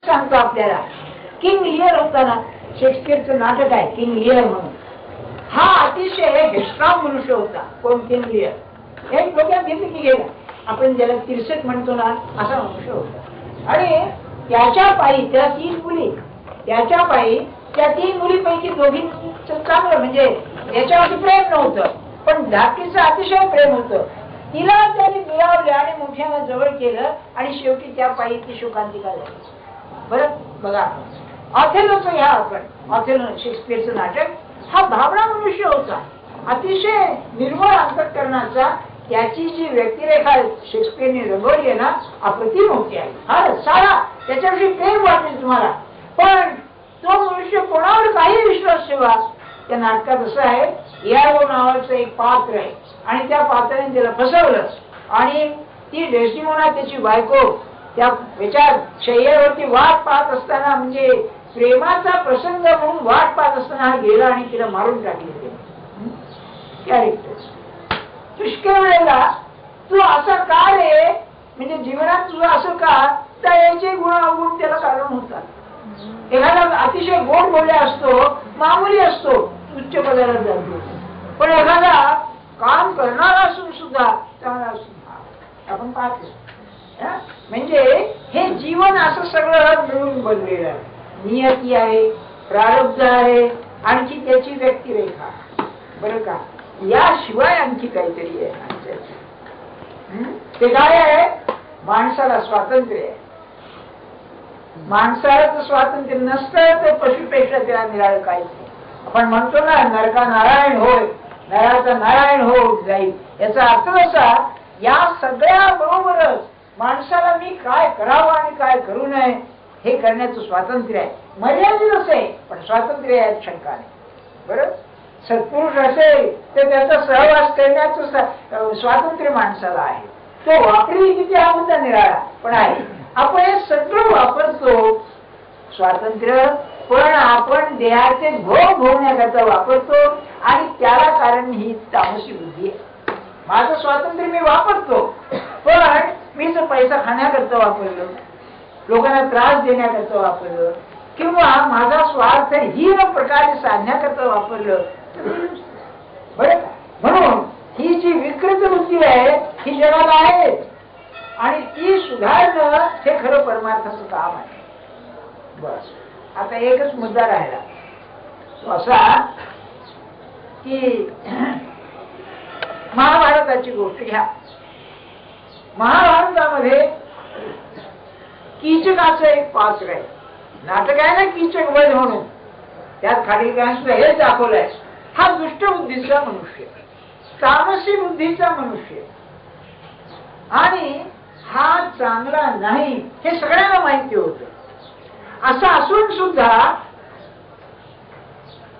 सांगतो आपल्याला. King Lear होता ना, शेक्सपियरचं नाटक आहे किंग लिअर म्हणून. हा अतिशय हेस्ट्रॉंग मनुष्य होता. कोण? King Lear. हे डोक्यात घेतलं की गेला. आपण ज्याला तिरसट म्हणतो ना, असा मनुष्य होता. आणि त्याच्या पायी त्या 3 मुली, त्याच्या पायी त्या 3 मुलीपैकी दोघींचं चांगलं म्हणजे याच्यावरती प्रेम नव्हतं, पण धाकटीचं अतिशय प्रेम होतं. तिला त्याने मिळवलं आणि मोठ्याला जवळ केलं आणि शेवटी त्या पायी ती शोकांतिका झाली. बरं बघा, ऑथेलोचं घ्या आपण. ऑथेलो शेक्सपियरचं नाटक. हा भावना मनुष्य होता, अतिशय निर्मळ अंतःकरणाचा. त्याची जी व्यक्तिरेखा शेक्सपियरने रंगवली आहे ना, अप्रतिम होती आहे. हा सारा त्याच्याविषयी प्रेम वाटेल तुम्हाला. पण तो मनुष्य कोणावर काही विश्वास ठेवा. त्या नाटकात असं आहे, इयागो नावाचं एक पात्र आहे आणि त्या पात्राने त्याला फसवलं आणि ती डेस्टिमोना त्याची बायको त्या याच्यात शय्यावरती वाट पाहत असताना, म्हणजे प्रेमाचा प्रसंग म्हणून वाट पाहत असताना हा गेला आणि तिला मारून टाकले. कॅरेक्टर पुष्कळ वेळेला तू असं का रे, म्हणजे जीवनात तुझं असं का, तर याचे गुण अवगुण त्याला कारण होतात. एखादा अतिशय गोड बोलले असतो, मामूली असतो, उच्च पदाला जातो, पण एखादा काम करणारा असून सुद्धा चांगला असून आपण पाहतो. म्हणजे हे जीवन असं सगळं मिळून बनलेलं आहे. नियती आहे, प्रारब्ध आहे, आणखी त्याची व्यक्तिरेखा. बरं का, याशिवाय आणखी काहीतरी आहे. ते काय आहे? माणसाला स्वातंत्र्य आहे. माणसाला स्वातंत्र्य नसतं तर पशुपेक्षा त्याला निराळं काहीच नाही. आपण म्हणतो ना, नरका नारायण होय, नराचा नारायण हो जाईल. याचा अर्थ असा, या सगळ्या बरोबरच माणसाला मी काय करावं आणि काय करू नये हे करण्याचं स्वातंत्र्य आहे. मर्यादित असे पण स्वातंत्र्य आहे, शंका नाही. बरं, सत्पुरुष असेल तर त्याचा सहवास करण्याचं स्वातंत्र्य माणसाला आहे. तो वापरी किती हा मुद्दा निराळा पण आहे. आपण हे सगळं वापरतो स्वातंत्र्य, पण आपण देहाचे भोग भोगण्याकरता वापरतो आणि त्याला कारण ही तामसी बुद्धी आहे. माझं स्वातंत्र्य मी वापरतो, पण मी जर पैसा खाण्याकरता वापरलं, लोकांना त्रास देण्याकरता वापरलं, किंवा माझा स्वार्थ हीन प्रकारे साधण्याकरता वापरलं. बरं, म्हणून ही जी विकृत बुद्धी आहे ही जगाला आहे आणि ती सुधारणं हे खरं परमार्थाचं काम आहे. बस, आता एकच मुद्दा राहिला, तो असा की महाभारताची गोष्ट घ्या. महाभारतामध्ये कीचकाचं एक पात्र आहे. नाटक आहे ना कीचक वध म्हणून, त्यात खालीलकारांनी सुद्धा हेच दाखवलंय. हा दुष्ट बुद्धीचा मनुष्य, तामसी बुद्धीचा मनुष्य, आणि हा चांगला नाही हे सगळ्यांना माहिती होतं. असं असून सुद्धा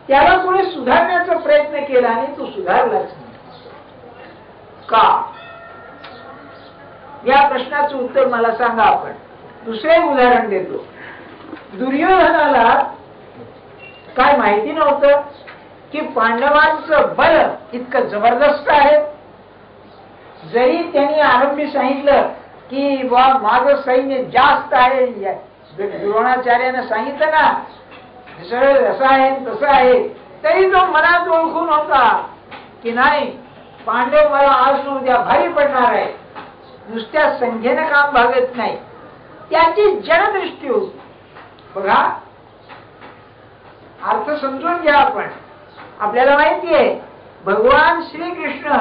त्याला कोणी सुधारण्याचा प्रयत्न केला आणि तो सुधारलाच नाही. का? या प्रश्नाचं उत्तर मला सांगा. आपण दुसरे उदाहरण देतो. दुर्योधनाला काय माहिती नव्हतं की पांडवांचं बल इतकं जबरदस्त आहे. जरी त्यांनी आरंभी सांगितलं की बा माझं सैन्य जास्त आहे, द्रोणाचार्यानं सांगितलं ना सगळं असं आहे तसं आहे, तरी तो मनात ओळखून होता की नाही, पांडव मला आज उद्या भारी पडणार आहे. नुसत्या संख्येनं काम भागत नाही, त्याची जनदृष्टी होती. बघा, अर्थ समजून घ्या. आपण आपल्याला माहिती आहे भगवान श्रीकृष्ण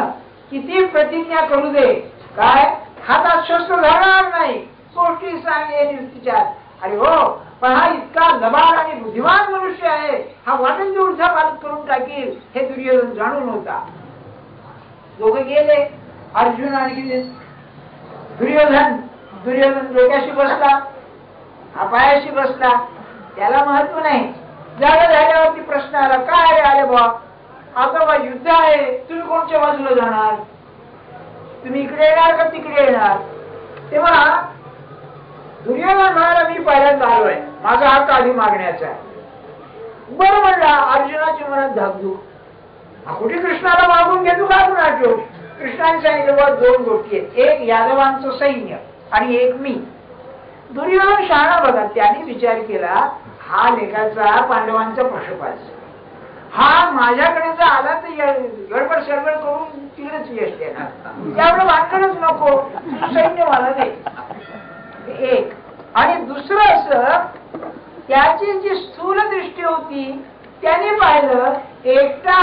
किती प्रतिज्ञा करू दे, काय हातात शस्त्र धरणार नाही, गोष्टी सांगेल तिच्यात. अरे हो, पण हा इतका लबाड आणि बुद्धिमान मनुष्य आहे, हा वाटण उलथा पालट करून टाकील हे दुर्योधन जाणून होता. दोघे गेले, अर्जुन आणि दुर्योधन. दुर्योधन डोक्याशी बसला, पायाशी बसला, त्याला महत्व नाही. जागा झाल्यावरती प्रश्न आला, काय आले बा, आता बा युद्ध आहे, तुम्ही कोणत्या बाजूला जाणार, तुम्ही इकडे येणार का तिकडे येणार. तेव्हा दुर्योधन म्हणाला मी पहिल्यांदा आलोय, माझा हात आधी मागण्याचा आहे. बरं म्हणला. अर्जुनाच्या मनात धाकधूक, कुठे कृष्णाला मागून घेतो का कुणाचो. कृष्णाने सांगितलं बा 2 गोष्टी आहेत, एक यादवांचं सैन्य आणि एक मी. दुर्योधन शहाणा बघा, त्याने विचार केला हा लेखाचा पांडवांचा पक्षपात, हा माझ्याकडे जर आला तर गडबड सरबड करून तिकडेच यश देणार, त्यामुळे वाटणच नको, सैन्य मला दे. एक. आणि दुसरं असं, त्याची जी स्थूल दृष्टी होती त्याने पाहिलं एकटा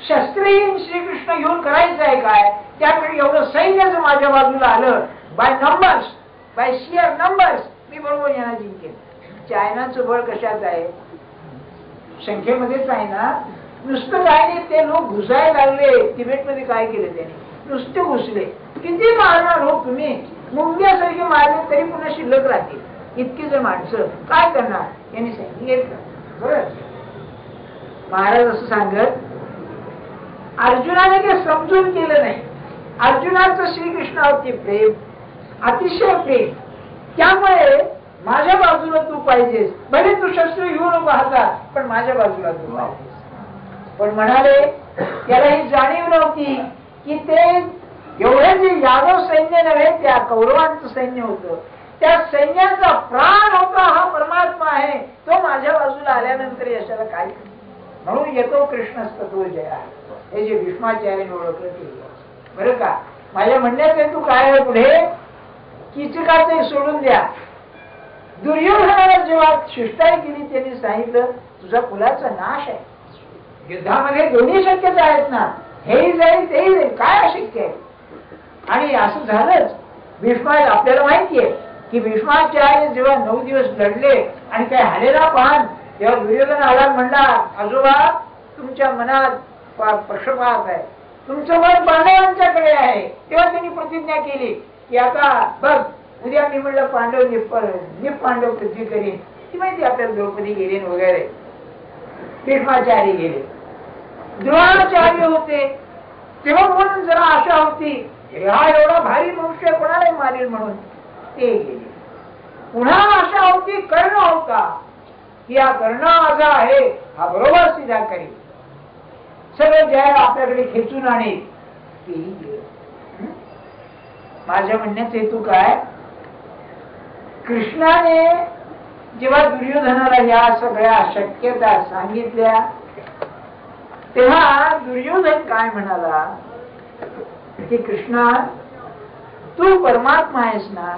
शस्त्रहीन श्रीकृष्ण घेऊन करायचं आहे काय, त्याकडे एवढं सैन्य जर माझ्या बाजूला आलं, by numbers, by sheer numbers, मी बरोबर यांना जिंकेन. चायनाचं बळ कशात आहे, संख्येमध्येच आहे ना. नुसतं काय नाही, ते लोक घुसायला लागले. तिबेटमध्ये काय केलं त्याने, नुसते घुसले. किती मारणार हो तुम्ही, मुंग्यासारखे मारले तरी पुन्हा शिल्लक राहतील, इतकी जर माणसं काय करणार, यांनी सांगितलं. बरं, महाराज असं सांगत, अर्जुनाने ते समजून केलं नाही. अर्जुनाचं श्रीकृष्णावरती प्रेम, अतिशय प्रेम, त्यामुळे माझ्या बाजूला तू पाहिजेस, भले तू शस्त्र घेऊ नको हातात, पण माझ्या बाजूला तू पाहिजेस. पण म्हणाले त्याला ही जाणीव नव्हती की ते एवढे जे यादव सैन्य नव्हे, त्या कौरवांचं सैन्य होतं, त्या सैन्याचा प्राण होता हा परमात्मा आहे, तो माझ्या बाजूला आल्यानंतर यशाला काय, म्हणून येतो कृष्णस्त तो जया, हे जे भीष्माचार्याने ओळखलं ते. बरं का, माझ्या म्हणण्याचा हेतू काय आहे पुढे, किचकाचे सोडून द्या. दुर्योधनाला जेव्हा शिष्टाई केली त्यांनी सांगितलं तुझा कुलाचा नाश आहे, युद्धामध्ये दोन्ही शक्यता आहेत ना, हेही जाईल तेही जाईल, काय अशक्य आहे. आणि असं झालंच. भीष्मा, आपल्याला माहितीये की भीष्माचार्य जेव्हा 9 दिवस लढले आणि काय हालेला पाहन, तेव्हा दुर्योधन आला, म्हणला आजोबा तुमच्या मनात पक्षपात आहे, तुमचं मन पांडवांच्याकडे आहे. तेव्हा त्यांनी प्रतिज्ञा केली की आता बघ, उद्या मी म्हणलं पांडव पांडव पृथ्वी करीन. ती माहिती आपल्याला द्रौपदी गेली वगैरे, भीष्माचार्य गेले, द्रोणाचार्य होते, तेव्हा म्हणून जरा आशा होती हा एवढा भारी मनुष्य कोणालाही मारेल म्हणून, ते गेले. पुन्हा आशा होती कर्ण होता की हा कर्ण माझा आहे, हा बरोबर सिद्धा करेल, सगळं जय आपल्याकडे खेचून आणेल, तेही गेले. माझ्या म्हणण्याचा हेतू काय, कृष्णाने जेव्हा दुर्योधनाला या सगळ्या शक्यता सांगितल्या तेव्हा दुर्योधन काय म्हणाला की कृष्णा तू परमात्मा आहेस ना,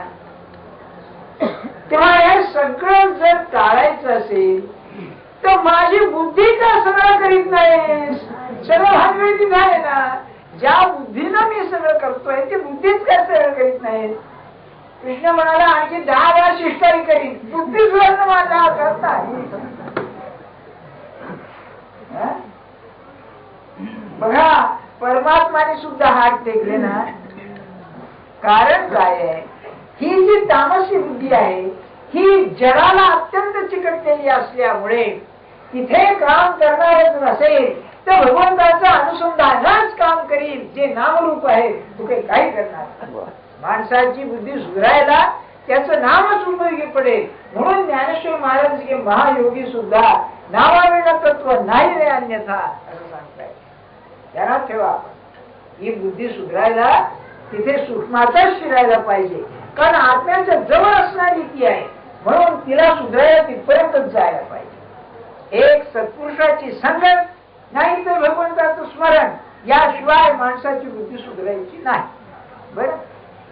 तेव्हा हे सगळं जर टाळायचं असेल तर माझी बुद्धी का सगळं करीत नाहीस, सगळं भानगडीत झाले ना, ज्या बुद्धीनं मी सगळं करतोय ती बुद्धीच काय सगळं करीत नाही. कृष्ण म्हणाला आणखी 10 वेळा शिष्टाई करीन, बुद्धी सुधारणं माझा करता. बघा परमात्माने सुद्धा हात टेकले ना, कारण काय आहे, ही जी तामसी बुद्धी आहे ही जगाला अत्यंत चिकटलेली असल्यामुळे तिथे काम करणारच नसेल तर भगवंताचं अनुसंधानच काम करील, जे नामरूप आहे तू काही करणार. माणसाची बुद्धी सुधारायला त्याचं नामच उपयोगी पडेल. म्हणून ज्ञानेश्वर महाराज के महायोगी सुद्धा नावाविना तत्व नाही रे अन्यथा असं सांगताय. ध्यानात ठेवा, ही बुद्धी सुधारायला तिथे सूक्ष्मातच शिरायला पाहिजे, कारण आत्म्याच्या जवळ असणारी ती आहे, म्हणून तिला सुधारायला तिथपर्यंतच जायला पाहिजे. एक सत्पुरुषाची संगत नाही तर भगवंताचं स्मरण याशिवाय माणसाची बुद्धी सुधारायची नाही. बरं,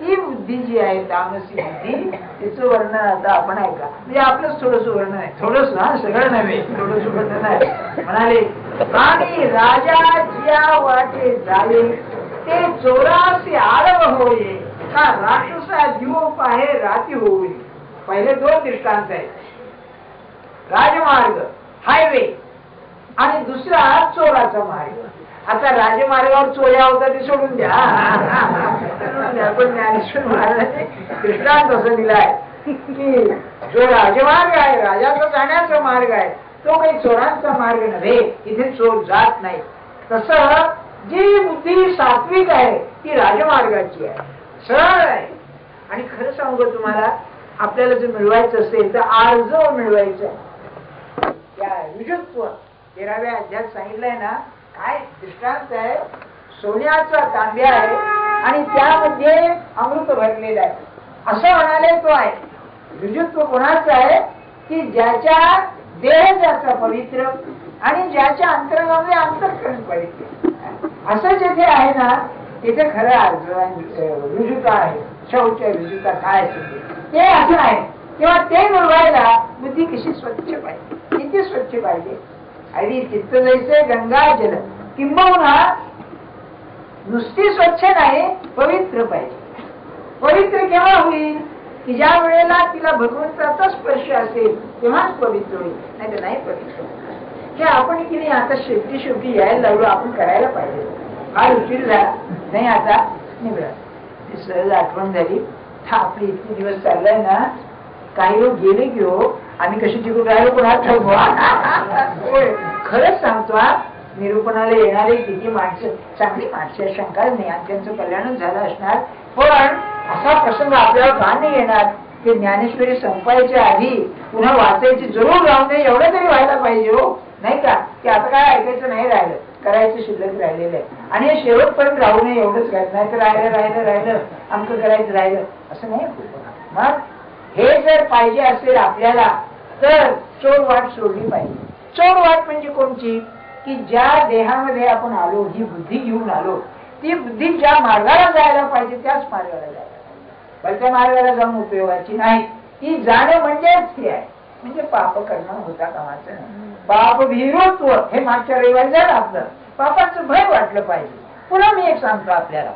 ती बुद्धी जी आहे तामसी बुद्धी, तिचं वर्णन आता आपण ऐका. म्हणजे आपलंच थोडस वर्णन आहे, थोडस ना, सगळं नव्हे, थोडस वर्णन आहे. म्हणाले आणि राजा ज्या वाटे जाये ते चोरासी आडव होये, का राक्षसा जीव पाहे राती होई. पहिले 2 दृष्टांत आहेत, राजमार्ग हायवे आणि दुसरा चोराचा मार्ग. आता राजमार्गावर चोऱ्या होता ते सोडून द्या, पण ज्ञानेश्वर महाराजांनी दृष्टांत असं दिलाय की जो राजमार्ग आहे, राजाचा जाण्याचा मार्ग आहे, तो काही चोरांचा मार्ग नव्हे, इथे चोर जात नाही. तसं जी बुद्धी सात्विक आहे ती राजमार्गाची आहे, सरळ आहे. आणि खरं सांगू तुम्हाला, आपल्याला जर मिळवायचं असेल तर आर्जव मिळवायचं. त्या विजुत्व 13व्या अध्यायात सांगितलंय ना, काय दृष्टांत आहे, सोन्याचा तांब्या आहे आणि त्यामध्ये अमृत भरलेला आहे असं म्हणाले तो आहे. ऋजुत्व कोणाचं आहे की ज्याच्या देह ज्याचा पवित्र आणि ज्याच्या अंतरंगामध्ये अंतःकरण पवित्र, असं जेथे आहे ना तिथे खरं ऋजुता आहे. शौच ऋजुता काय ते असं आहे. तेव्हा ते मिळवायला बुद्धी कशी स्वच्छ पाहिजे, किती स्वच्छ पाहिजे. आणि चित्त जैसे गंगा जल, किंबहुना नुसती स्वच्छ नाही पवित्र पाहिजे. पवित्र केव्हा होईल की ज्या वेळेला तिला भगवंताचा स्पर्श असेल तेव्हाच पवित्र होईल, नाही तर नाही पवित्र. हे आपण की नाही आता शेवटी यायला लागलो, आपण करायला पाहिजे. फार उशीर झाला नाही, आता निघाला सहज आठवण झाली. आपली इतके दिवस चाललाय ना, काही लोक गेले की हो आम्ही कशी टिकून राहिलो कोणाला ठरवू. खरंच सांगतो, निरूपणाला येणारे किती माणसं चांगली माणसं, शंका नाही, त्यांचं कल्याणच झालं असणार. पण असा प्रसंग आपल्याला का नाही येणार की ज्ञानेश्वरी संपायच्या आधी पुन्हा वाचायची जरूर राहू नये, एवढं तरी व्हायला पाहिजे हो, नाही का. की आता काय ऐकायचं नाही राहिलं, करायचं शिल्लक राहिलेलं आहे आणि हे शेवटपर्यंत राहू नये एवढंच करायचं, नाही तर राहिलं आमचं करायचं राहिलं असं नाही. मग हे जर पाहिजे असेल आपल्याला तर चोर वाट सोडली पाहिजे. चोर वाट म्हणजे कोणची की ज्या देहामध्ये आपण आलो, ही बुद्धी घेऊन आलो, ती बुद्धी ज्या मार्गाला जायला पाहिजे त्याच मार्गाला जायला पाहिजे. भलत्या मार्गाला जाऊन उपयोगाची नाही. ती जाणं म्हणजेच हे आहे, म्हणजे पाप करणं होता कामाचं नाही. पाप भीरुत्व हे मागच्या रविवारी झालं आपलं. पापाचं भय वाटलं पाहिजे. पुन्हा मी एक सांगतो आपल्याला,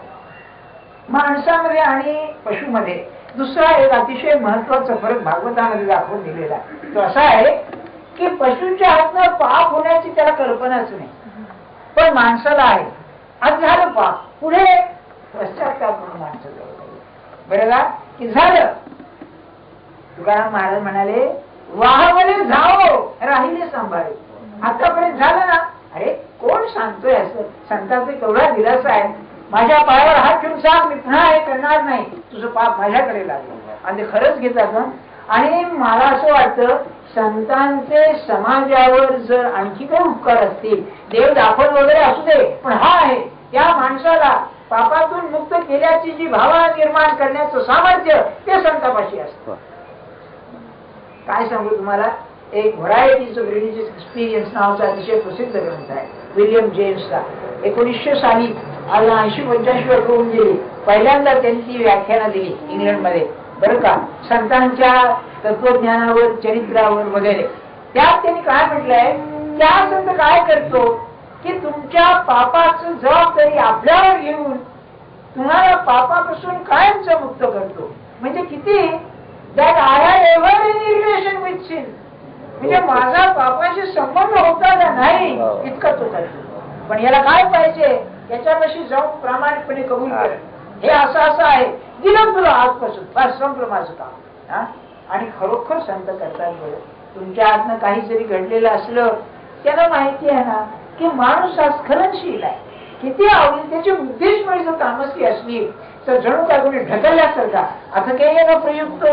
माणसामध्ये आणि पशुमध्ये दुसरा एक अतिशय महत्वाचा फरक भागवतामध्ये दाखवून दिलेला आहे. तो असा आहे की पशूंच्या हातनं पाप होण्याची त्याला कल्पनाच नाही, पण माणसाला आहे. आज झालं पाप, पुढे पश्चाताप म्हणून माणसाजवळ बरोबर की झालं. तुकाराम महाराज म्हणाले, वाहवले जाओ राहिले सांभाळे. आतापर्यंत झालं ना, अरे कोण सांगतोय असं. संतांचा केवढा दिलासा आहे. माझ्या पायावर हात ठेवून सांग मी पुन्हा हे करणार नाही, तुझं पाप माझ्याकडे लागलं. आणि ते खरंच घेतात ना. आणि मला असं वाटतं संतांचे समाजावर जर आणखी काही उपकार असतील, देव दाखवण वगैरे असू दे, पण हा आहे त्या माणसाला पापातून मुक्त केल्याची जी भावना निर्माण करण्याचं सामर्थ्य ते संतापाशी असतं. काय सांगू तुम्हाला, एक व्हरायटीज ऑफ रिलिजियस एक्सपिरियन्स नावाचा अतिशय प्रसिद्ध ग्रंथ आहे विल्यम जेम्सचा. 1900 साली, आज 80-85 वर्ष होऊन गेली, पहिल्यांदा त्यांनी ती व्याख्यानं दिली इंग्लंडमध्ये बरं का, संतांच्या तत्वज्ञानावर, चरित्रावर वगैरे. त्यात त्यांनी काय म्हटलंय, त्या संत काय करतो की तुमच्या पापाचं जबाबदारी आपल्यावर घेऊन तुम्हाला पापापासून कायमचं मुक्त करतो. म्हणजे किती, that I had ever any relation with sin, म्हणजे माझा पापाशी संबंध होता का नाही इतकं तो करतो. पण याला काय पाहिजे, याच्यापाशी जाऊन प्रामाणिकपणे कबूल कर, हे असं आहे, दिलं तुला आजपासून, बस संपलं माझं काम. आणि खरोखर संत करतात बरं. तुमच्या हातनं काही जरी घडलेलं असलं, त्याला माहिती आहे ना की माणूस हा स्खलनशील आहे, किती आवडेल त्याची बुद्धीच म्हणजे जर तामसी असली तर जणू काय कोणी ढकलल्यासारखा, आता काही न प्रयुक्त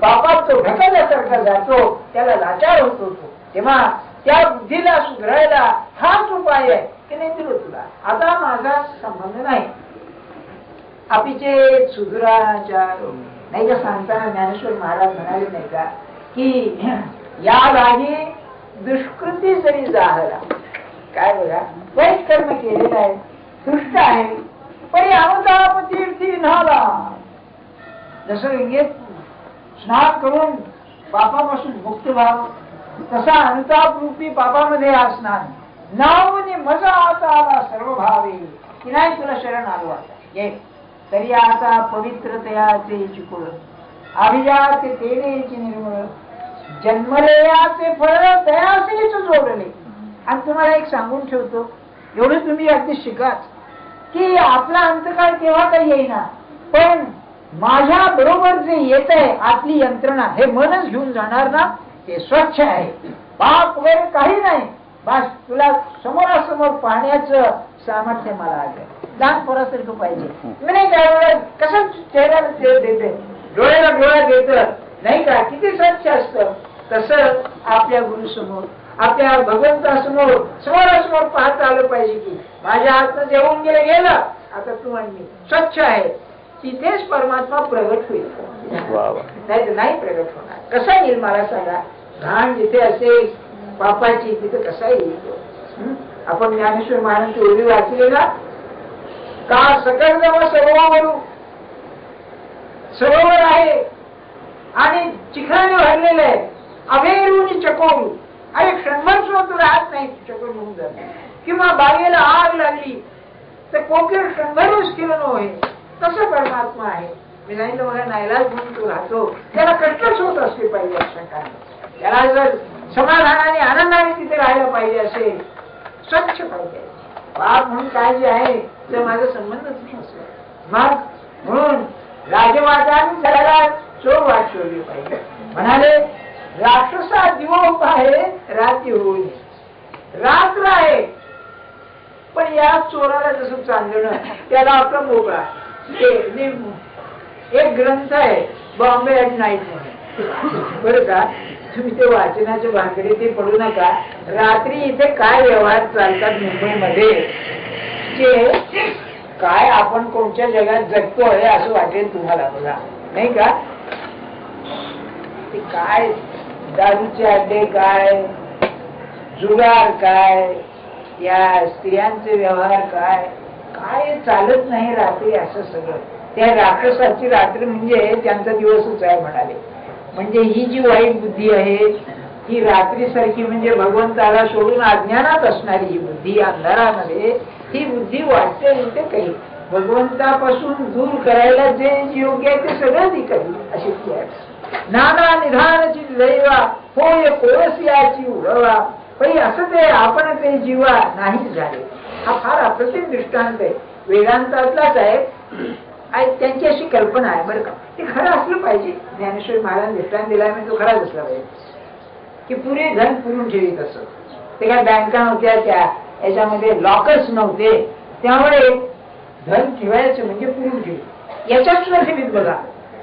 पापात तो ढकलल्यासारखा जातो, त्याला लाचार होतो. तेव्हा त्या बुद्धीला सुधारायला हाच उपाय आहे की नाही दिलो तुला, आता माझा संबंध नाही. अपिचे सुधुराचार नाही का सांगताना ज्ञानेश्वर महाराज म्हणाले नाही का की या लागी दुष्कृती जरी जाहला, काय बघा वाईट कर्म केलेलं आहे, दुष्ट आहे, पण अनुताप तीर्थी न्हाला. जसं गंगेत स्नान करून पापापासून मुक्त व्हावं, तसा अनुताप रूपी पापामध्ये हा स्नान. नावनी मजा आता आला सर्व भावे, की नाही तुला शरण आलो आता ये, तरी आता पवित्रतयाचे चिकुळ, अभिजाते तेनेची निर्मळ, जन्मलेयाचे फळ तयासेच जोडले. आणि तुम्हाला एक सांगून ठेवतो, एवढं तुम्ही अगदी शिकाच की आपला अंतकाळ केव्हा काही येईना, पण माझ्या बरोबर जे येत आहे आतली यंत्रणा, हे मनच घेऊन जाणार ना, ते स्वच्छ आहे, पाप वगैरे काही नाही. बस तुला समोरासमोर पाहण्याचं सामर्थ्य मला आलं. लहान पोरासारखं पाहिजे. मी नाही काय कसं चेहऱ्याला देते, डोळ्याला डोळा देत नाही का, किती स्वच्छ असतं. तसं आपल्या गुरुसमोर, आपल्या भगवंतासमोर समोरासमोर पाहता आलं पाहिजे की माझ्या हातनं जेवून गेलं, आता तू आणि मी स्वच्छ आहे. तिथेच परमात्मा प्रगट होईल. नाही प्रगट होणार. कसा येईल मला सांगा? घाण जिथे असेल पापाची तिथे कसा येईल? आपण ज्ञानेश्वर महाराजांची ओळी वाचली ना, का सकल जवळ सरोवर सरोवर आहे आणि चिखलाने भरलेलं आहे, अभेरून चकोरू. अरे क्षणभर सुद्धा तू राहत नाही, चकोर होऊन जात. किंवा बागेला आग लागली तर कोकिळ क्षणभरच केलं नव्हे. तसं परमात्मा आहे. मी सांगितलं मला नाईलाज म्हणून तू राहतो, त्याला कष्टच होत असले पाहिजे. अशा त्याला जर समाधानाने आनंदाने तिथे राहायला पाहिजे असेल, स्वच्छ पाहिजे. बाप म्हणून काय जे आहे तर माझा संबंधच नसतो. मग म्हणून राजवादाने जगाला चोर वाट शोधली पाहिजे. म्हणाले राक्षसा दिवस आहे रात्री होईल, रात्र आहे. पण या चोराला जसं चांदणं त्याला आपला मोकळा. एक ग्रंथ आहे बॉम्बे ॲट नाईट म्हणून, बरं का? तुम्ही ते वाचनाच्या भानगडे ते पडू नका. रात्री इथे काय व्यवहार चालतात मुंबईमध्ये, जे काय आपण कोणत्या जगात जगतोय असं वाटेल तुम्हाला. बघा नाही का? ते काय दारूचे अड्डे, काय जुगार, काय या स्त्रियांचे व्यवहार, काय काय चालत नाही रात्री. असं सगळं त्या राक्षसाची रात्र म्हणजे त्यांचा दिवसच आहे म्हणाले. म्हणजे ही जी वाईट बुद्धी आहे ही रात्री सारखी, म्हणजे भगवंताला सोडून अज्ञानात असणारी ही बुद्धी, अंधारामध्ये ही बुद्धी वाटते म्हणते काही भगवंतापासून दूर करायला जे योग्य आहे ते सगळं ती करी अशी ती आहे. नाना निधानाची दैवा होय कोळसियाची उडवा, पण असं ते आपण ते जीवा नाही झाले. हा फार अप्रतिम दृष्टांत आहे, वेदांतातलाच आहे. त्यांची अशी कल्पना आहे बरं का. ते खरं असलं पाहिजे. ज्ञानेश्वर महाराज दृष्टांत दिला म्हणजे तो खराच असला पाहिजे की पुरे धन पुरून ठेवीत असं. ते काय बँका नव्हत्या, त्या याच्यामध्ये लॉकर्स नव्हते, त्यामुळे धन ठेवायचं म्हणजे पुरून ठेवी. याच्यात सुद्धा ठेवीत बघा,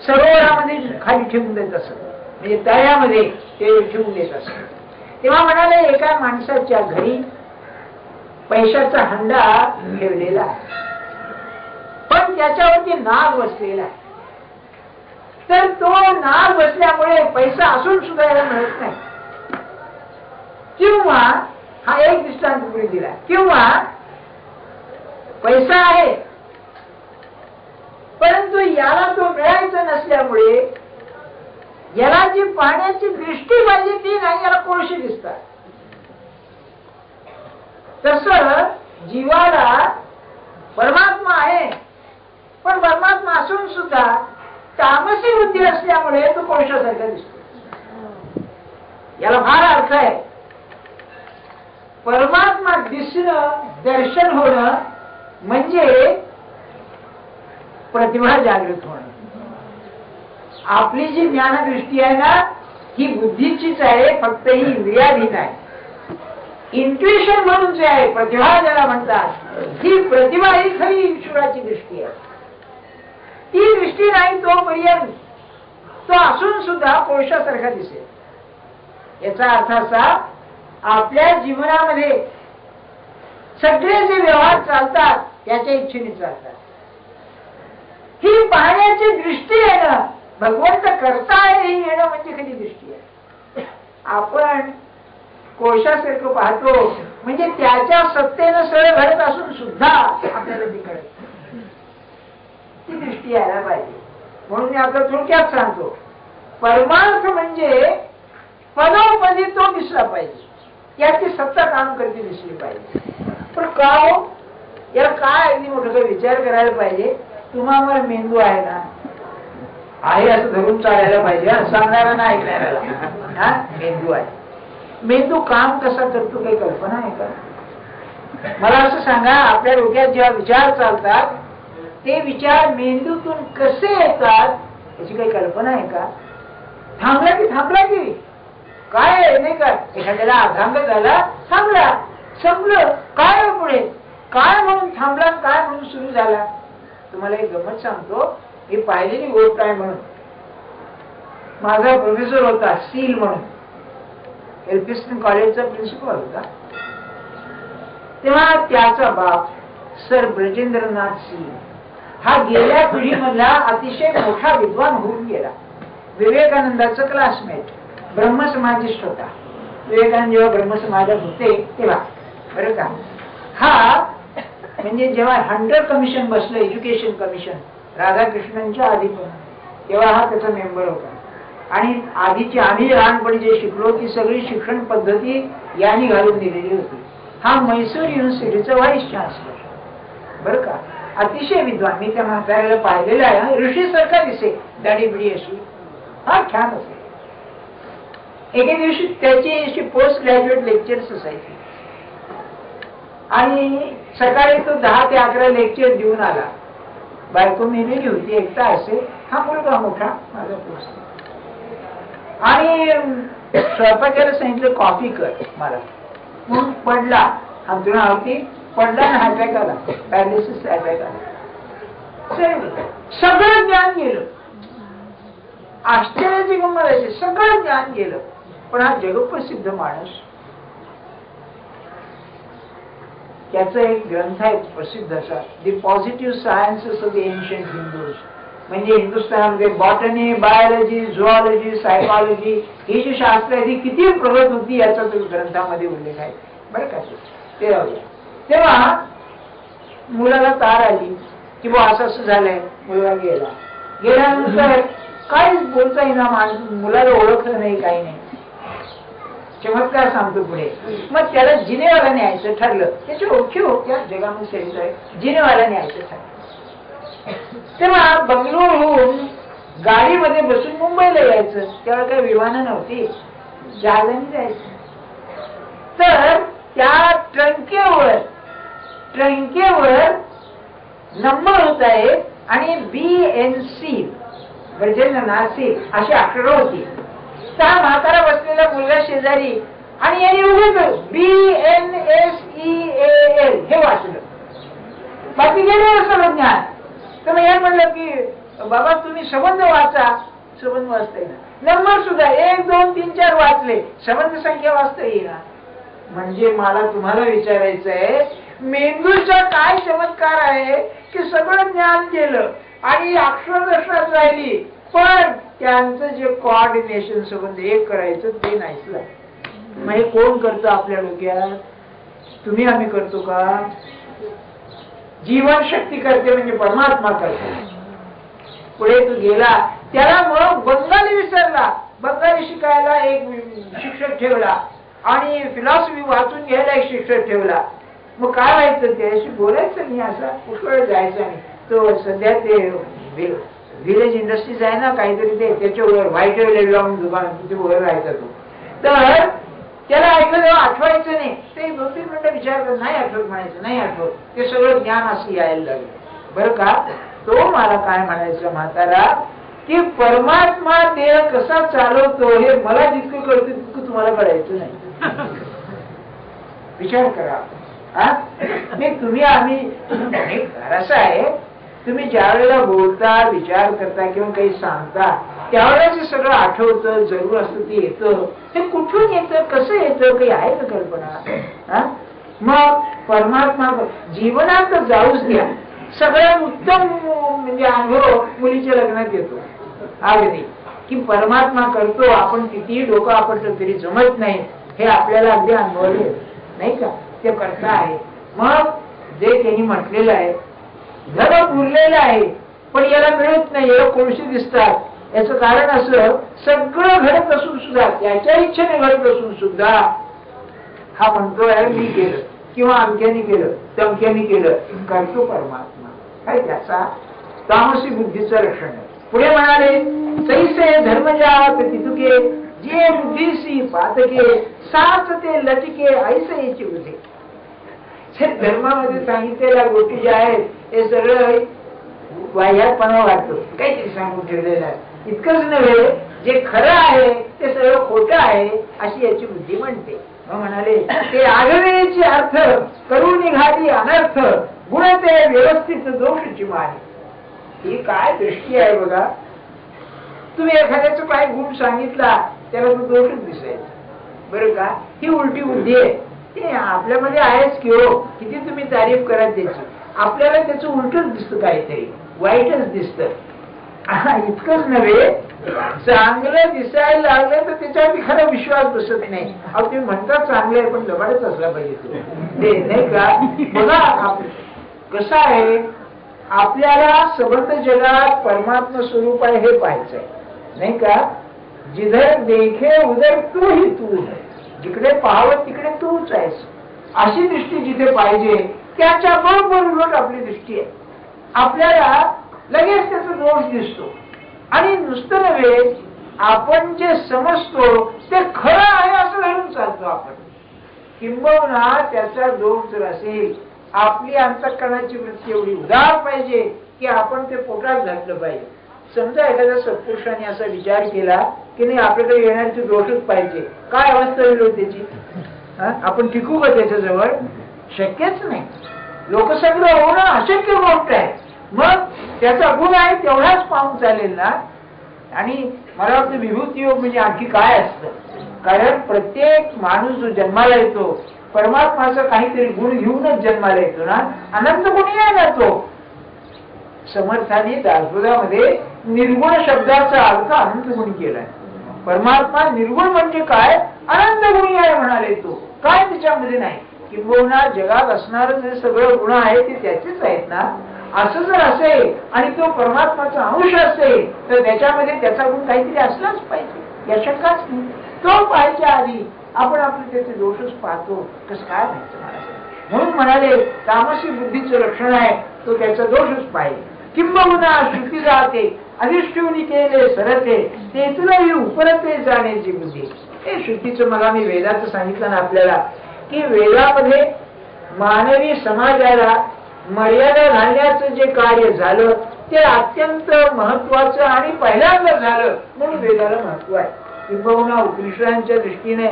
सरोवरामध्ये खाली ठेवून देत असत, म्हणजे तळ्यामध्ये ते ठेवून देत असत. तेव्हा म्हणाले एका माणसाच्या घरी पैशाचा हंडा ठेवलेला आहे, पण त्याच्यावरती नाग बसलेला आहे. तर तो नाग बसल्यामुळे पैसा असून सुद्धा याला मिळत नाही. किंवा हा एक दृष्टांत पुढे दिला, किंवा पैसा आहे परंतु याला तो मिळायचा नसल्यामुळे याला जी पाहण्याची दृष्टी पाहिजे ती नाही, याला कोळशी दिसतात. तस जीवाला परमात्मा आहे, पण परमात्मा असून सुद्धा तामसी बुद्धी असल्यामुळे तो कोळशासारखा दिसतो. याला फार अर्थ आहे. परमात्मा दिसणं, दर्शन होणं म्हणजे प्रतिभा जागृत होणं. आपली जी ज्ञानदृष्टी आहे ना ही बुद्धीचीच आहे, फक्त ही इंद्रियाधीन आहे. इंट्युशन म्हणून जे आहे, प्रतिभा ज्याला म्हणतात, ही प्रतिभा ही खरी ईश्वराची दृष्टी आहे. ती दृष्टी नाही तोपर्यंत तो असून सुद्धा कोळशासारखा दिसेल. याचा अर्थ असा, आपल्या जीवनामध्ये सगळे जे व्यवहार चालतात त्याच्या इच्छेने चालतात. ही पाहण्याची दृष्टी आहे ना, भगवंत करता आहे ही येणं म्हणजे खरी दृष्टी आहे. आपण कोळशासारखं पाहतो म्हणजे त्याच्या सत्तेनं सरळ घडत असून सुद्धा आपल्याला ती कळत, ती दृष्टी यायला पाहिजे. म्हणून मी आपलं थोडक्यात सांगतो, परमार्थ म्हणजे पदोपदी तो दिसला पाहिजे, त्याची सत्ता काम करते दिसली पाहिजे. पण का हो, याला काय अगदी मोठं विचार करायला पाहिजे. तुम्हाला मेंदू आहे ना, आहे असं धरून चालायला पाहिजे, सांगणारा ना ऐकणाऱ्याला. हा मेंदू आहे, मेंदू काम कसा करतो काही कल्पना आहे का? मला असं सांगा, आपल्या डोक्यात जेव्हा विचार चालतात ते विचार मेंदूतून कसे येतात याची काही कल्पना आहे का? थांबला की थांबला की काय नाही का? एखाद्याला अर्धांग झाला, थांबला, संपलं. काय पुढे काय म्हणून थांबला, काय म्हणून सुरू झाला? तुम्हाला एक गमत सांगतो, ही पाहिलेली गोष्ट आहे. म्हणून माझा प्रोफेसर होता सील म्हणून, एल्फिस्टन कॉलेजचा प्रिन्सिपल होता. तेव्हा त्याचा बाप सर ब्रजेंद्रनाथ सील हा गेल्या पिढीमधला अतिशय मोठा विद्वान होऊन गेला. विवेकानंदाचं क्लासमेट, ब्रह्मसमाजिस्ट होता. विवेकानंद जेव्हा ब्रह्मसमाजात होते तेव्हा, बरं का, हा म्हणजे जेव्हा हंटर कमिशन बसलं, एज्युकेशन कमिशन, राधाकृष्णनच्या आधी पण, तेव्हा हा त्याचा मेंबर होता. आणि आधीची आम्ही लहानपणी जे शिकलो ती सगळी शिक्षण पद्धती यांनी घालून दिलेली होती. हा म्हैसूर युनिव्हर्सिटीचा व्हाईस चान्सलर, बरं का, अतिशय विद्वान. मी त्या म्हाताऱ्याला पाहिलेला आहे, ऋषी सारखा दिसे, दाढी बिडी अशी, हा छान असे. एके दिवशी त्याची अशी पोस्ट ग्रॅज्युएट लेक्चर्स असायची आणि सकाळी तो 10 ते 11 लेक्चर देऊन आला. बायको मेलेली होती, एकटा असे. हा मुलगा मोठा माझा पोस्ट, आणि स्वयंपाकाला सांगितलं कॉफी कर मला, म्हणून पडला, अंतरुणावरती पडला आणि अटॅक आला, पॅरालिसिस अटॅक आला. सगळं ज्ञान गेलं. आश्चर्याची गंमत आहे, सगळं ज्ञान गेलं. पण हा जगप्रसिद्ध माणूस, त्याचा एक ग्रंथ आहे प्रसिद्ध असा, the positive sciences of the ancient Hindus. म्हणजे हिंदुस्थानामध्ये बॉटनी, बायोलॉजी, झुऑलॉजी, सायकॉलॉजी ही जी शास्त्र आहे ती किती प्रगत होती याचा तो ग्रंथामध्ये उल्लेख आहे, बरं का. तेव्हा मुलाला तार आली की बुवा असं असं झालंय. मुलगा गेल्यानंतर काहीच बोलता येईना, मुलाला ओळखलं नाही, काही नाही. चमत्कार सांगतो पुढे. मग त्याला जिनेवाला न्यायचं ठरलं. त्याची ओळखी होत्या जगामध्ये, जिनेवाला न्यायचं ठरलं. तेव्हा बंगळुरूहून गाडीमध्ये बसून मुंबईला यायचं. तेव्हा काही विमानं नव्हती, जहाजाने जायचं. तर त्या ट्रंकेवर नंबर होत आहे आणि BNC ब्रजेंद्र नासिक अशी अक्षरं होती. त्या म्हातारा बसलेला मुलगा शेजारी, आणि यांनी उघडलं BNSEAL हे वाचलं. बाकी गेलं सगळं ज्ञान. तर मग म्हणलं की बाबा तुम्ही संबंध वाचा. संबंध वाचता येईना, नंबर सुद्धा 1, 2, 3, 4 वाचले, संबंध संख्या वाचता येईना. म्हणजे मला तुम्हाला विचारायचं आहे, मेंदूचा काय चमत्कार आहे की सगळं ज्ञान गेलं आणि अक्षरदर्शनात राहिली, पण त्यांचं जे कोऑर्डिनेशन संबंध एक करायचं ते नाहीच. मग हे कोण करतं आपल्या डोक्यात? तुम्ही आम्ही करतो का? जीवन शक्ती करते म्हणजे परमात्मा करतो. पुढे तो गेला, त्याला मग बंगाली विसरला. बंगाली शिकायला एक शिक्षक ठेवला आणि फिलॉसॉफी वाचून घ्यायला एक शिक्षक ठेवला. मग काय व्हायचं, त्याशी बोलायचं नाही, असं पुष्कळ जायचं नाही. तो सध्या ते विलेज इंडस्ट्रीज आहे ना काहीतरी, ते त्याच्यावर व्हाईट लावून दुकान तिथे वर राहायचा तो. तर त्याला ऐकलं आठवायचं नाही. ते 2-3 मिनिटं विचार कर, नाही आठवत म्हणायचं, नाही आठवत. ते सगळं ज्ञान असं यायला लागलं, बरं का. तो मला काय म्हणायचं म्हातारा, की परमात्मा देह कसा चालवतो हे मला जितकं कळतं तितकं तुम्हाला कळायचं नाही. विचार करा. तुम्ही आम्ही असं आहे, तुम्ही ज्या वेळेला बोलता, विचार करता किंवा काही सांगता त्यावेळेस सगळं आठवतं, जरूर असतं ते येतं. ते कुठून येतं, कसं येतं, काही आहे का कल्पना? मग परमात्मा जीवनात जाऊच द्या. सगळ्यात उत्तम म्हणजे अनुभव मुलीच्या लग्नात येतो अगदी, की परमात्मा करतो. आपण कितीही डोकं आपटलं तरी जमत नाही, हे आपल्याला अगदी अनुभवले नाही का, ते करता आहे. मग जे त्यांनी म्हटलेलं आहे, धन पुरलेलं आहे पण याला मिळत नाही, याला कोळशी दिसतात. याचं कारण असं, सगळं घडत असून सुद्धा, त्याच्या इच्छेने घडत असून सुद्धा हा म्हणतोय मी केलं किंवा अमक्याने केलं, तमक्याने केलं, करतो परमात्मा. काय त्याचा तामसी बुद्धीचं लक्षण आहे. पुढे म्हणाले, तैसे धर्मजात तितुके जे बुद्धीसी पातके साच ते लटके ऐसे याची बुद्धी. धर्मामध्ये सांगितलेल्या गोष्टी ज्या आहेत हे सगळं वाह्यातपणा वाटतो, काहीतरी सांगून ठेवलेलं आहे. इतकंच नव्हे, जे खरं आहे ते सगळं खोटं आहे अशी याची बुद्धी म्हणते. मग म्हणाले, ते आघवेचे अर्थ करून निघाली अनर्थ गुण ते व्यवस्थित दोषची माने. ही काय दृष्टी आहे बघा. तुम्ही एखाद्याचा काय गुण सांगितला त्याला तो दोषच दिसायचा, बरं का. ही उलटी बुद्धी आहे. ते आपल्यामध्ये आहेच की हो, किती तुम्ही तारीफ करत त्याची, आपल्याला त्याचं उलटच दिसतं काहीतरी. वाईटच दिसतं. इतकंच नव्हे, चांगलं दिसायला लागलं तर त्याच्यावरती खरा विश्वास बसत नाही. अहो तुम्ही म्हणता चांगलं आहे पण लबाडच असला पाहिजे ते, नाही का? बघा कसं आहे, आपल्याला सबंध जगात परमात्मा स्वरूप आहे हे पाहायचंय, नाही का? जिधर देखे उधर तू ही तू है, जिकडे पाहावं तिकडे तूच आहेस, अशी दृष्टी जिथे पाहिजे त्याच्या बरोबर उलट आपली दृष्टी आहे. आपल्याला लगेच त्याचा दोष दिसतो. आणि नुसतं नव्हे, आपण जे समजतो ते खरं आहे असं धरून चालतो आपण. किंबहुना त्याचा दोष जर असेल, आपली अंतःकरणाची वृत्ती एवढी उदार पाहिजे की आपण ते पोटात घातलं पाहिजे. समजा एखाद्या सत्पुरुषाने असा विचार केला की नाही आपल्याकडे येण्याची दोषच पाहिजे, काय अवस्था होईल त्याची? आपण टिकू का त्याच्याजवळ? शक्यच नाही. लोकसंग्रह होणं अशक्य गोष्ट आहे. मग त्याचा गुण आहे तेवढाच पाहून चालेल ना. आणि मला वाटतं विभूती योग म्हणजे आणखी काय असतं, कारण प्रत्येक माणूस जो जन्माला येतो परमात्माचा काहीतरी गुण घेऊनच जन्माला येतो ना. अनंत गुणी आहे ना तो. समर्थाने दासबोधामध्ये निर्गुण शब्दाचा अर्थ अनंत गुण केलाय. परमात्मा निर्गुण म्हणजे काय? अनंत गुणी आहे म्हणाले तो. काय त्याच्यामध्ये नाही. किंबहुना जगात असणारं जे सगळं गुण आहे ते त्याचेच आहेत ना. असं जर असेल आणि तो परमात्माचा अंश असेल तर त्याच्यामध्ये त्याचा गुण काहीतरी असलाच पाहिजे, या शंकाच नाही. तो पाहायच्या आधी आपण आपले त्याचे दोषच पाहतो. कसं काय व्हायचं मला? म्हणून म्हणाले तामसी बुद्धीचं लक्षण आहे तो त्याचा दोषच पाहिजे. किंबहुना श्रुती जाते अधिष्ठूनी केले सरते ते तुलाही उपरते जाण्याची बुद्धी. हे श्रुतीचं मला मी वेदाचं सांगितलं ना आपल्याला की वेदामध्ये मानवी समाजाला मर्यादा घालण्याचं जे कार्य झालं ते अत्यंत महत्वाचं आणि पहिल्यांदा झालं म्हणून वेदाला महत्व आहे. किंबहुना उपनिषदांच्या दृष्टीने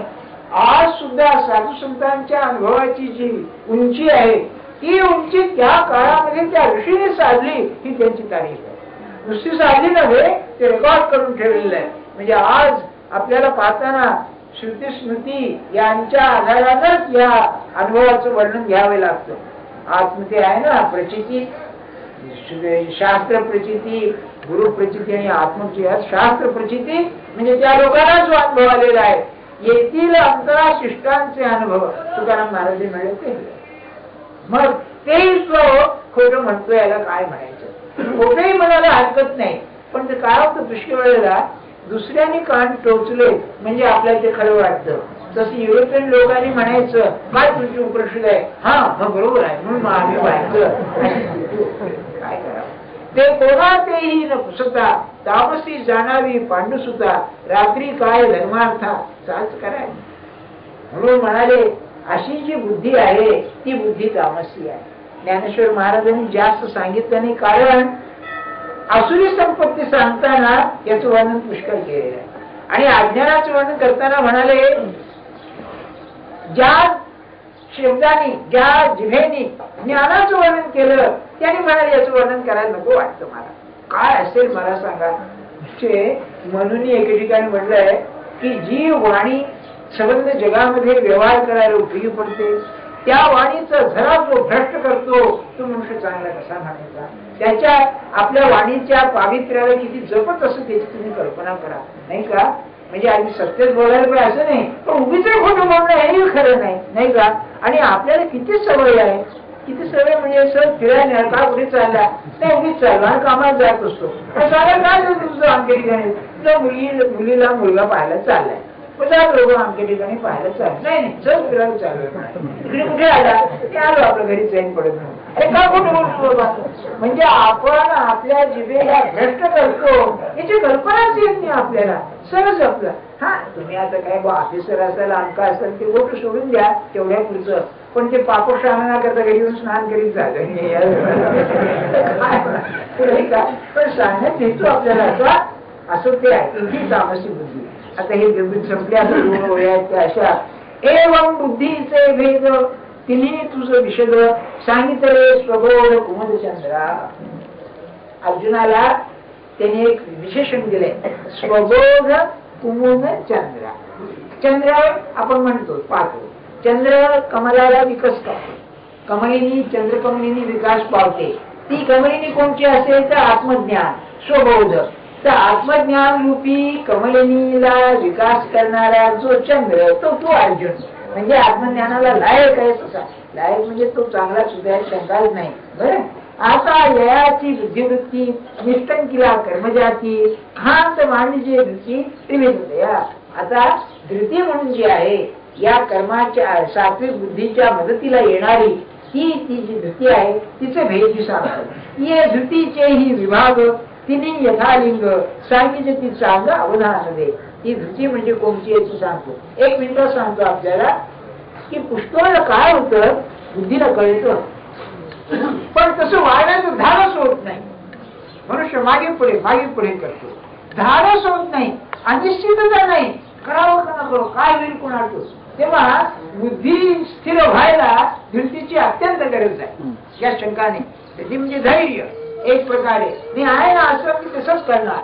आज सुद्धा साधू संतांच्या अनुभवाची जी उंची आहे ती उंची त्या काळामध्ये त्या ऋषीने साधली ही त्यांची तारीफ आहे. नुसती साधली नव्हे, ते रेकॉर्ड करून ठेवलेलं आहे. म्हणजे आज आपल्याला पाहताना श्रुती स्मृती यांच्या आधारानंच या अनुभवाचं वर्णन घ्यावे लागतं. आत्मते आहे ना प्रचिती, शास्त्र प्रचिती, गुरु प्रचिती आणि आत्मची. शास्त्र प्रचिती म्हणजे त्या लोकांना जो अनुभव आलेला आहे. येथील अंतरा शिष्टांचे अनुभव तुकाराम महाराज मिळेल ते. मग तेही तो खोटं म्हणतो, याला काय म्हणायचं? खोटंही म्हणायला हरकत नाही, पण ते काय होतं पुष्कळ वेळेला दुसऱ्याने कान टोचले म्हणजे आपल्याला ते खरं वाटतं. तसं युरोपियन लोकांनी म्हणायचं काय तुमची उपनिषद आहे, हा बरोबर आहे म्हणून आम्ही व्हायचं. काय करावं? ते कोणातेही न पुसता तापसी जाणावी पांडुसुता रात्री काय धर्मार्था साच कराय. म्हणून म्हणाले अशी जी बुद्धी आहे ती बुद्धी तामसी आहे. ज्ञानेश्वर महाराजांनी जास्त सांगितलं नाही, कारण आसुरी संपत्ती सांगताना याचं वर्णन पुष्कळ केलेलं आहे. आणि अज्ञानाचं वर्णन करताना म्हणाले ज्या शब्दाने ज्या जिभेने ज्ञानाचं वर्णन केलं त्याने म्हणाले याचं वर्णन करायला नको वाटतं मला. काय असेल मला सांगा. म्हणून एके ठिकाणी म्हटलंय की जी वाणी संबंध जगामध्ये व्यवहार करायला उपयोगी पडते त्या वाणीचा झरा जो भ्रष्ट करतो तो मनुष्य चांगला कसा म्हणायचा. त्याच्या आपल्या वाणीच्या पावित्र्याला किती जपत असं त्याची तुम्ही कल्पना करा, नाही का? म्हणजे आम्ही सत्यच बोलायला पाहिजे असं नाही, पण उगीच खोटं बोलणं हेही खरं नाही, नाही का? आणि आपल्याला किती सवय आहे, किती सवय म्हणजे सर फिरायला का कुठे चालला नाही, उगीच चालला आणि कामाला जात असतो. काय तुझं आमच्या ठिकाणी तुझ्या मुलीला मुलगा पाहायला चाललाय, लोक आमच्या ठिकाणी पाहायला चाललं नाही, जर फिरायला चालू तिकडे कुठे आला ते आलो आपल्या घरी चैन पडत नाही. अरे का कुठे बोलतो बाबा? म्हणजे आपण आपल्या जिभेला भ्रष्ट करतो याची कल्पनाच येत नाही आपल्याला. सहज आपलं हा तुम्ही आता काय ऑफिसर असाल अंका असाल ते गोष्ट सोडून द्या तेवढ्या पुढचं, पण ते पापड स्नान करता घरी येऊन स्नान करीत झालं पण सांगण्यात येतो आपल्याला आता असं ते आहे. ही तामसी बुद्धी. आता हे गंभीर संपले आता दोन ओळ्या आहेत त्या अशा. एवं बुद्धीचे भेद तिन्ही तुझं विषद सांगितले स्वबोध कुमुदचंद्रा. अर्जुनाला त्याने एक विशेषण दिले स्वबोध कुमुद चंद्रा. चंद्र आपण म्हणतो पाहतो, चंद्र कमलाला विकास करतो, कमलिनी चंद्रकमलिनी विकास पावते. ती कमलिनी कोणची असेल तर आत्मज्ञान स्वबोध. तर आत्मज्ञान रूपी कमलिनीला विकास करणारा जो चंद्र तो अर्जुन, म्हणजे आत्मज्ञानाला लायक आहे तसा. लायक म्हणजे तो चांगला सुद्धा शंकाच नाही. बरं, आता ययाची बुद्धिवृत्ती निष्ठंकिला कर्मजाती खांत मानवीची वृत्ती त्रिविध. आता धृती म्हणून जी आहे या कर्माच्या सात्विक बुद्धीच्या मदतीला येणारी ती जी धृती आहे तिचे भेद सांगतात. ये धृतीचेही विभाग तिने यथालिंग सांगितले ती सांग अवधान दे. ही धृती म्हणजे कोणती याची सांगतो. एक मिनिट सांगतो आपल्याला की पुष्कळ काय होतं, बुद्धीला कळतं पण तसं वाढायचं धाडस होत नाही. मनुष्य मागे पुढे करतो, धाडस होत नाही, अनिश्चितता नाही, करावं का नको काय होईल कोणाचं. तेव्हा बुद्धी स्थिर व्हायला धृतीची अत्यंत गरज आहे. या शंकाने त्याची म्हणजे धैर्य. एक प्रकारे मी आहे ना असं मी तसंच करणार.